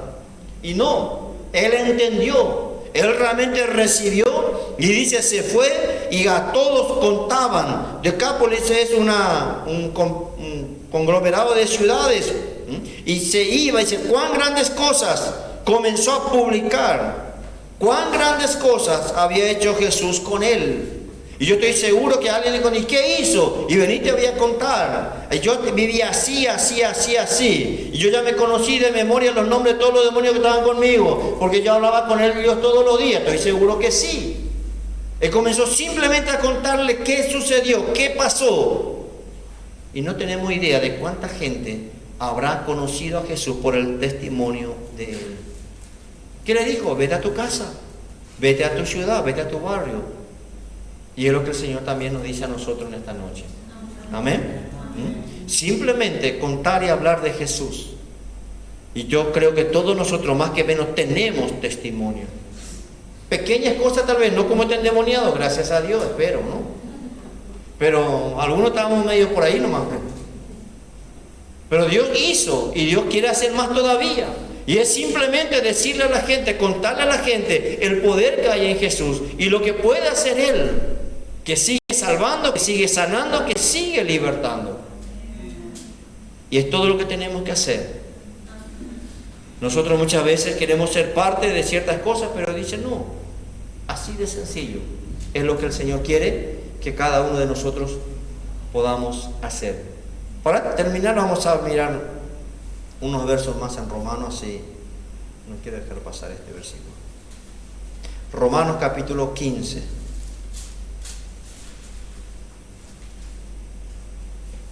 Y no, él entendió, él realmente recibió, y dice: se fue y a todos contaban. Decápolis es un conglomerado de ciudades, y se iba y dice: cuán grandes cosas. Comenzó a publicar cuán grandes cosas había hecho Jesús con él. Y yo estoy seguro que alguien le dijo: ¿y qué hizo? Y vení, te voy a contar. Yo vivía así. Y yo ya me conocí de memoria los nombres de todos los demonios que estaban conmigo, porque yo hablaba con él Dios todos los días. Estoy seguro que sí. Él comenzó simplemente a contarle qué sucedió, qué pasó. Y no tenemos idea de cuánta gente habrá conocido a Jesús por el testimonio de él. ¿Qué le dijo? Vete a tu casa, vete a tu ciudad, vete a tu barrio. Y es lo que el Señor también nos dice a nosotros en esta noche. Amén. Simplemente contar y hablar de Jesús. Y yo creo que todos nosotros más que menos tenemos testimonio. Pequeñas cosas tal vez, no como este endemoniado, gracias a Dios, espero, ¿no? Pero algunos estábamos medio por ahí nomás. Pero Dios hizo y Dios quiere hacer más todavía. Y es simplemente decirle a la gente, contarle a la gente el poder que hay en Jesús y lo que puede hacer Él, que sigue salvando, que sigue sanando, que sigue libertando. Y es todo lo que tenemos que hacer. Nosotros muchas veces queremos ser parte de ciertas cosas, pero dicen no, así de sencillo es lo que el Señor quiere que cada uno de nosotros podamos hacer. Para terminar vamos a mirar unos versos más en Romanos, así no quiero dejar pasar este versículo. Romanos capítulo 15.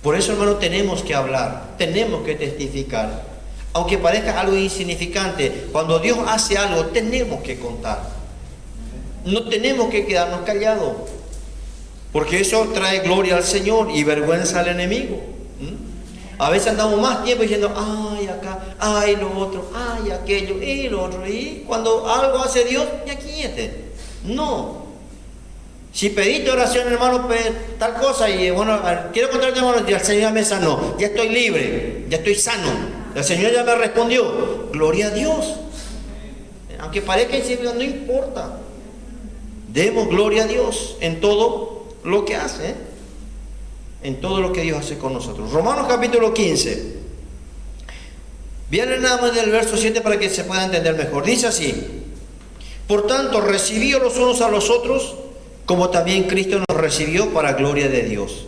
Por eso, hermano, tenemos que hablar, tenemos que testificar. Aunque parezca algo insignificante, cuando Dios hace algo, tenemos que contar. No tenemos que quedarnos callados, porque eso trae gloria al Señor y vergüenza al enemigo. A veces andamos más tiempo diciendo, ay, acá, ay, lo otro, ay, aquello, y lo otro. Y cuando algo hace Dios, ya quítate. No. Si pediste oración, hermano, tal cosa, y bueno, quiero contarte, hermano, el Señor ya me sanó, ya estoy libre, ya estoy sano, el Señor ya me respondió. Gloria a Dios. Aunque parezca insignificante, no importa. Demos gloria a Dios en todo lo que hace, en todo lo que Dios hace con nosotros. Romanos capítulo 15. Viene nada más del verso 7 para que se pueda entender mejor. Dice así: por tanto, recibíos los unos a los otros, como también Cristo nos recibió para gloria de Dios.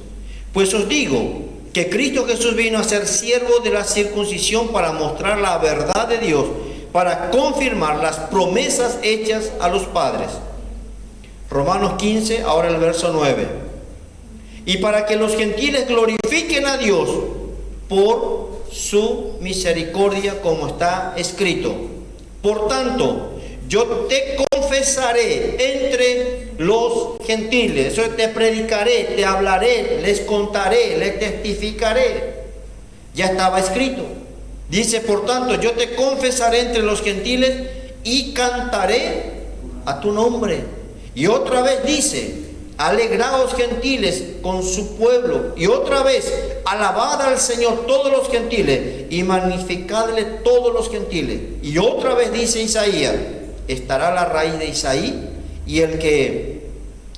Pues os digo que Cristo Jesús vino a ser siervo de la circuncisión para mostrar la verdad de Dios, para confirmar las promesas hechas a los padres. Romanos 15, ahora el verso 9. Y para que los gentiles glorifiquen a Dios por su misericordia, como está escrito. Por tanto, yo te confesaré entre los gentiles. Eso te predicaré, te hablaré, les contaré, les testificaré. Ya estaba escrito. Dice, por tanto, yo te confesaré entre los gentiles y cantaré a tu nombre. Y otra vez dice, alegraos gentiles con su pueblo. Y otra vez, alabad al Señor todos los gentiles y magnificadle todos los gentiles. Y otra vez dice Isaías, estará la raíz de Isaí, y el que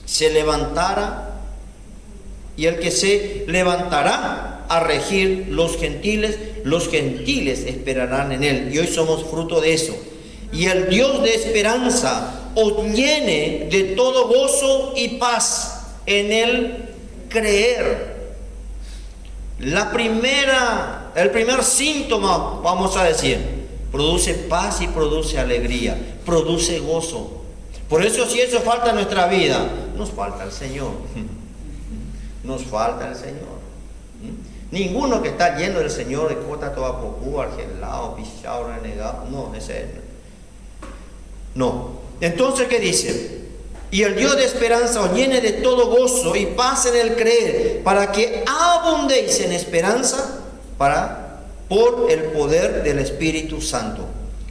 se levantará a regir los gentiles esperarán en él. Y hoy somos fruto de eso. Y el Dios de esperanza os llene de todo gozo y paz en el creer. El primer síntoma, vamos a decir, produce paz y produce alegría, produce gozo. Por eso, si eso falta en nuestra vida, nos falta el Señor. Nos falta el Señor. Ninguno que está lleno del Señor, de cota toda pocú, argelado, pichado, renegado, no, ese no. Entonces, ¿qué dice? Y el Dios de esperanza os llene de todo gozo y paz en el creer, para que abundéis en esperanza por el poder del Espíritu Santo.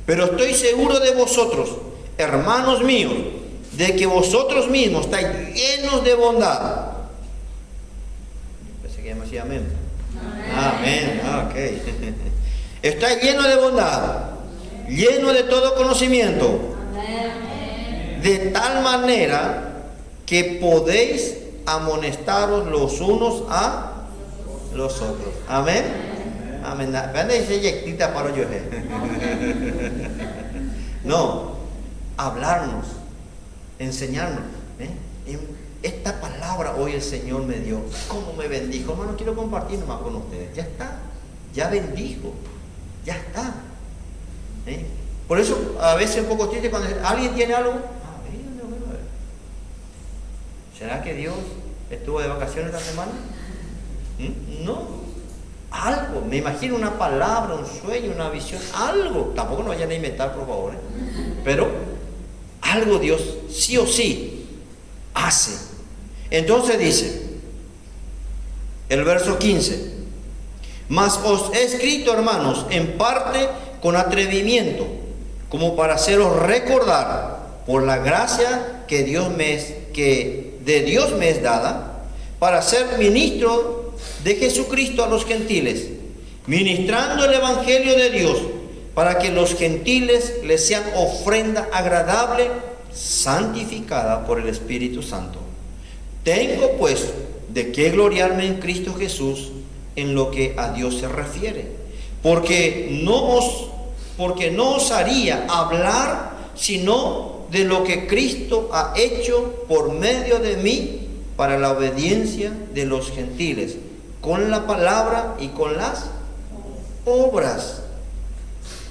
Pero estoy seguro de vosotros, hermanos míos, de que vosotros mismos estáis llenos de bondad. Pensé que me decía amén. Amén. Ok. Estáis llenos de bondad, llenos de todo conocimiento, de tal manera que podéis amonestaros los unos a los otros. Amén. Amén. No, hablarnos, enseñarnos. Esta palabra hoy el Señor me dio. ¿Cómo me bendijo? Hermano, quiero compartir nomás con ustedes. Ya está, ya bendijo, ya está. Por eso a veces un poco triste cuando alguien tiene algo. ¿Será que Dios estuvo de vacaciones esta semana? No. Algo, me imagino una palabra, un sueño, una visión, algo. Tampoco nos vayan a inventar, por favor. Pero algo Dios sí o sí hace. Entonces dice, el verso 15: mas os he escrito, hermanos, en parte con atrevimiento, como para haceros recordar por la gracia que de Dios me es dada, para ser ministro de Jesucristo a los gentiles, ministrando el evangelio de Dios, para que los gentiles les sean ofrenda agradable, santificada por el Espíritu Santo. Tengo pues de qué gloriarme en Cristo Jesús en lo que a Dios se refiere, porque no os haría hablar sino de lo que Cristo ha hecho por medio de mí para la obediencia de los gentiles, con la palabra y con las obras,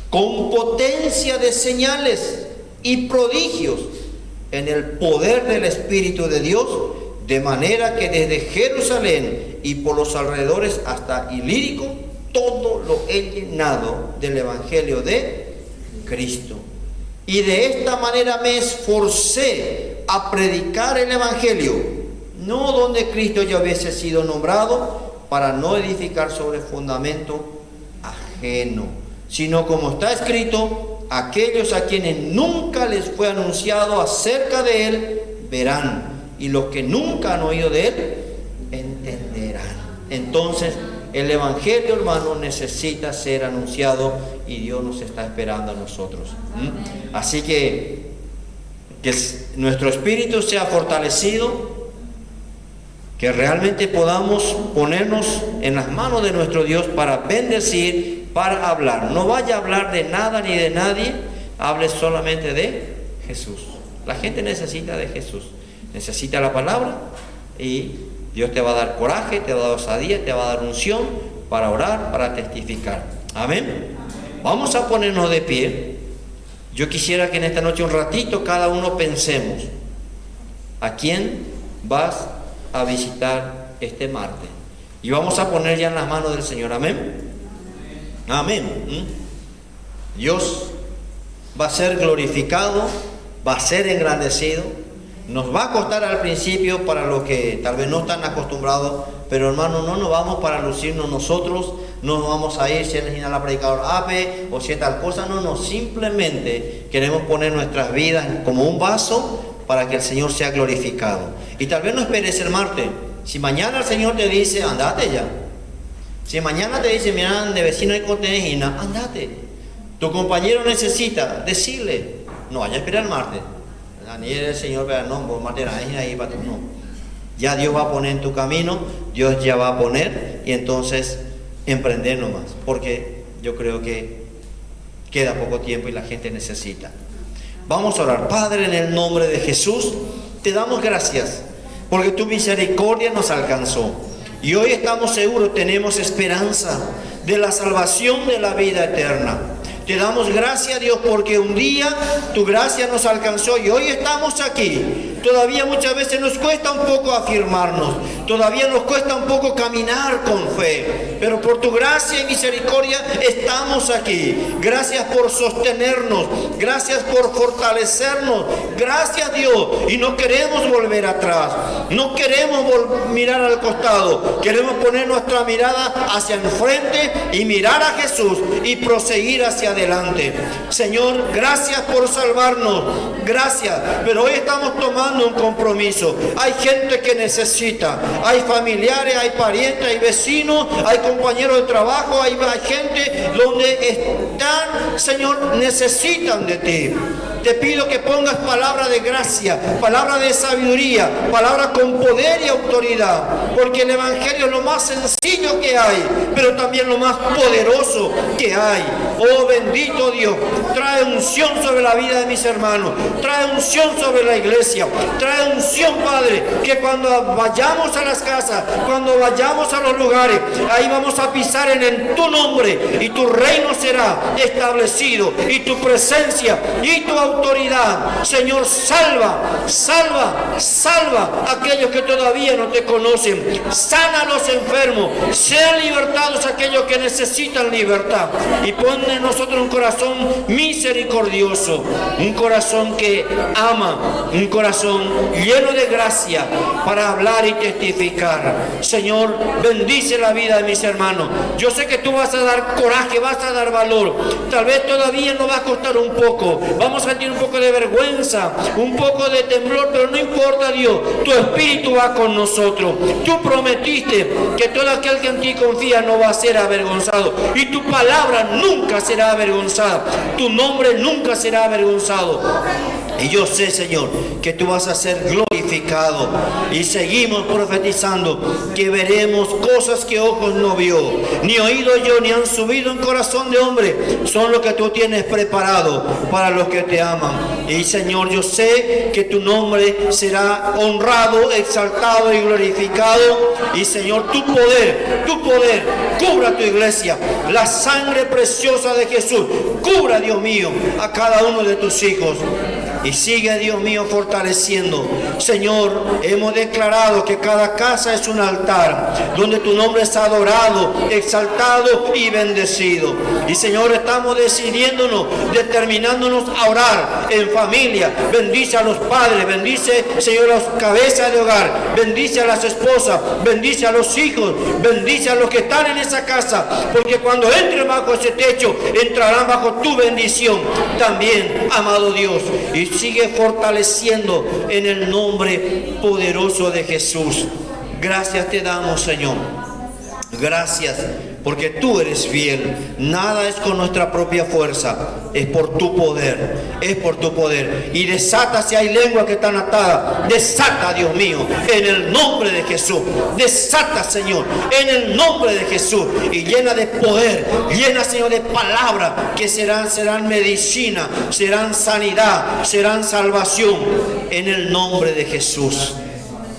con potencia de señales y prodigios, en el poder del Espíritu de Dios, de manera que desde Jerusalén y por los alrededores hasta Ilírico, todo lo he llenado del Evangelio de Cristo. Y de esta manera me esforcé a predicar el Evangelio, no donde Cristo ya hubiese sido nombrado, para no edificar sobre fundamento ajeno, sino como está escrito, aquellos a quienes nunca les fue anunciado acerca de Él, verán, y los que nunca han oído de Él, entenderán. Entonces, el Evangelio, hermano, necesita ser anunciado y Dios nos está esperando a nosotros. Así que nuestro espíritu sea fortalecido, que realmente podamos ponernos en las manos de nuestro Dios para bendecir, para hablar. No vaya a hablar de nada ni de nadie, hable solamente de Jesús. La gente necesita de Jesús, necesita la palabra, y Dios te va a dar coraje, te va a dar osadía, te va a dar unción para orar, para testificar. Amén. Vamos a ponernos de pie. Yo quisiera que en esta noche un ratito cada uno pensemos, ¿a quién vas a visitar este martes? Y vamos a poner ya en las manos del Señor. Amén. Amén. Dios va a ser glorificado, va a ser engrandecido. Nos va a costar al principio para los que tal vez no están acostumbrados, pero hermano, no nos vamos para lucirnos nosotros, no nos vamos a ir si es la predicador APE o si es tal cosa, no, simplemente queremos poner nuestras vidas como un vaso para que el Señor sea glorificado. Y tal vez no esperes el martes. Si mañana el Señor te dice, andate ya. Si mañana te dice, mira, de vecino hay cortenejina, andate. Tu compañero necesita, decirle, no vaya a esperar el martes. Ni el Señor, pero no, por martes ahí para no. Ya Dios va a poner en tu camino, Dios ya va a poner, y entonces emprender nomás, porque yo creo que queda poco tiempo y la gente necesita. Vamos a orar. Padre, en el nombre de Jesús, te damos gracias porque tu misericordia nos alcanzó. Y hoy estamos seguros, tenemos esperanza de la salvación de la vida eterna. Te damos gracias, Dios, porque un día tu gracia nos alcanzó y hoy estamos aquí. Todavía muchas veces nos cuesta un poco afirmarnos, todavía nos cuesta un poco caminar con fe, pero por tu gracia y misericordia estamos aquí. Gracias por sostenernos, gracias por fortalecernos, gracias, Dios, y no queremos volver atrás, no queremos mirar al costado, queremos poner nuestra mirada hacia el frente y mirar a Jesús y proseguir hacia adelante. Señor, gracias por salvarnos, gracias, pero hoy estamos tomando un compromiso. Hay gente que necesita, hay familiares, hay parientes, hay vecinos, hay compañeros de trabajo, hay gente donde están, Señor, necesitan de ti. Te pido que pongas palabra de gracia, palabra de sabiduría, palabra con poder y autoridad, porque el Evangelio es lo más sencillo que hay, pero también lo más poderoso que hay. Oh bendito Dios, trae unción sobre la vida de mis hermanos, trae unción sobre la iglesia, trae unción, Padre, que cuando vayamos a las casas, cuando vayamos a los lugares, ahí vamos a pisar en tu nombre y tu reino será establecido y tu presencia y tu autoridad. Señor, salva, salva, salva a aquellos que todavía no te conocen, sana a los enfermos, sean libertados aquellos que necesitan libertad, y pon en nosotros un corazón misericordioso, un corazón que ama, un corazón lleno de gracia para hablar y testificar. Señor, bendice la vida de mis hermanos. Yo sé que tú vas a dar coraje, vas a dar valor. Tal vez todavía nos va a costar un poco, vamos a sentir un poco de vergüenza, un poco de temblor, pero no importa, Dios, tu Espíritu va con nosotros. Tú prometiste que todo aquel que en ti confía no va a ser avergonzado, y tu palabra nunca será avergonzada, tu nombre nunca será avergonzado. Y yo sé, Señor, que tú vas a ser glorificado, y seguimos profetizando que veremos cosas que ojos no vio, ni oído yo, ni han subido en corazón de hombre. Son lo que tú tienes preparado para los que te aman. aman. Y Señor, yo sé que tu nombre será honrado, exaltado y glorificado. Y Señor, tu poder cubra tu iglesia. La sangre preciosa de Jesús cubra, Dios mío, a cada uno de tus hijos. Y sigue, Dios mío, fortaleciendo. Señor, hemos declarado que cada casa es un altar donde tu nombre es adorado, exaltado y bendecido. Y Señor, estamos decidiéndonos, determinándonos a orar en familia. Bendice a los padres, bendice, Señor, a las cabezas de hogar, bendice a las esposas, bendice a los hijos, bendice a los que están en esa casa, porque cuando entren bajo ese techo, entrarán bajo tu bendición también, amado Dios. Y sigue fortaleciendo en el nombre poderoso de Jesús. Gracias te damos, Señor. Gracias, porque tú eres fiel. Nada es con nuestra propia fuerza, es por tu poder, es por tu poder. Y desata si hay lenguas que están atadas, desata, Dios mío, en el nombre de Jesús. Desata, Señor, en el nombre de Jesús. Y llena de poder, llena, Señor, de palabras que serán medicina, serán sanidad, serán salvación, en el nombre de Jesús.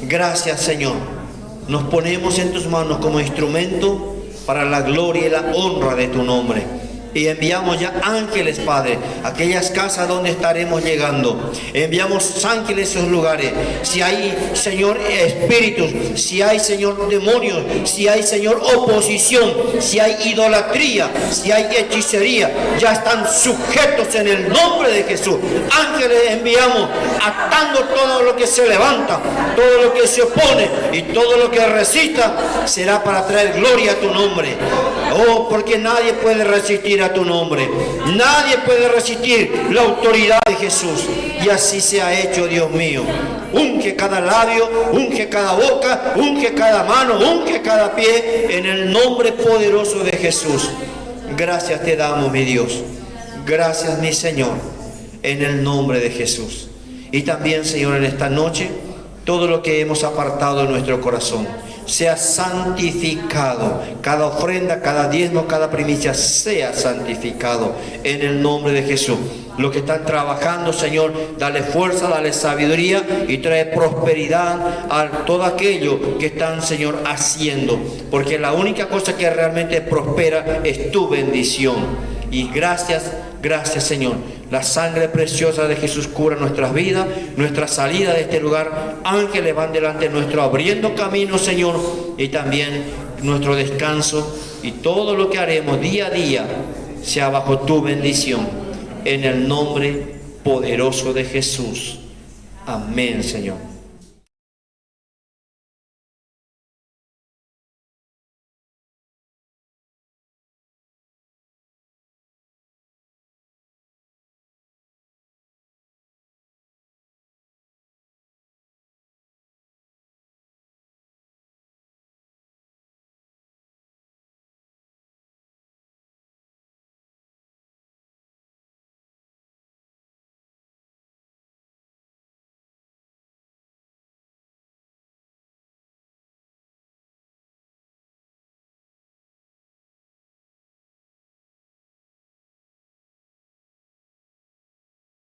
Gracias, Señor. Nos ponemos en tus manos como instrumento para la gloria y la honra de tu nombre. Y enviamos ya ángeles, Padre, a aquellas casas donde estaremos llegando. Enviamos ángeles a esos lugares. Si hay, Señor, espíritus, si hay, Señor, demonios, si hay, Señor, oposición, si hay idolatría, si hay hechicería, ya están sujetos en el nombre de Jesús. Ángeles enviamos, atando todo lo que se levanta, todo lo que se opone y todo lo que resista, será para traer gloria a tu nombre. Oh, porque nadie puede resistir a tu nombre. Nadie puede resistir la autoridad de Jesús. Y así se ha hecho, Dios mío. Unge cada labio, unge cada boca, unge cada mano, unge cada pie, en el nombre poderoso de Jesús. Gracias te damos, mi Dios. Gracias, mi Señor, en el nombre de Jesús. Y también, Señor, en esta noche, todo lo que hemos apartado de nuestro corazón sea santificado. Cada ofrenda, cada diezmo, cada primicia sea santificado en el nombre de Jesús. Los que están trabajando, Señor, dale fuerza, dale sabiduría y trae prosperidad a todo aquello que están, Señor, haciendo, porque la única cosa que realmente prospera es tu bendición. Y gracias, Señor. La sangre preciosa de Jesús cura nuestras vidas, nuestra salida de este lugar. Ángeles van delante nuestro, abriendo camino, Señor, y también nuestro descanso. Y todo lo que haremos día a día sea bajo tu bendición, en el nombre poderoso de Jesús. Amén, Señor.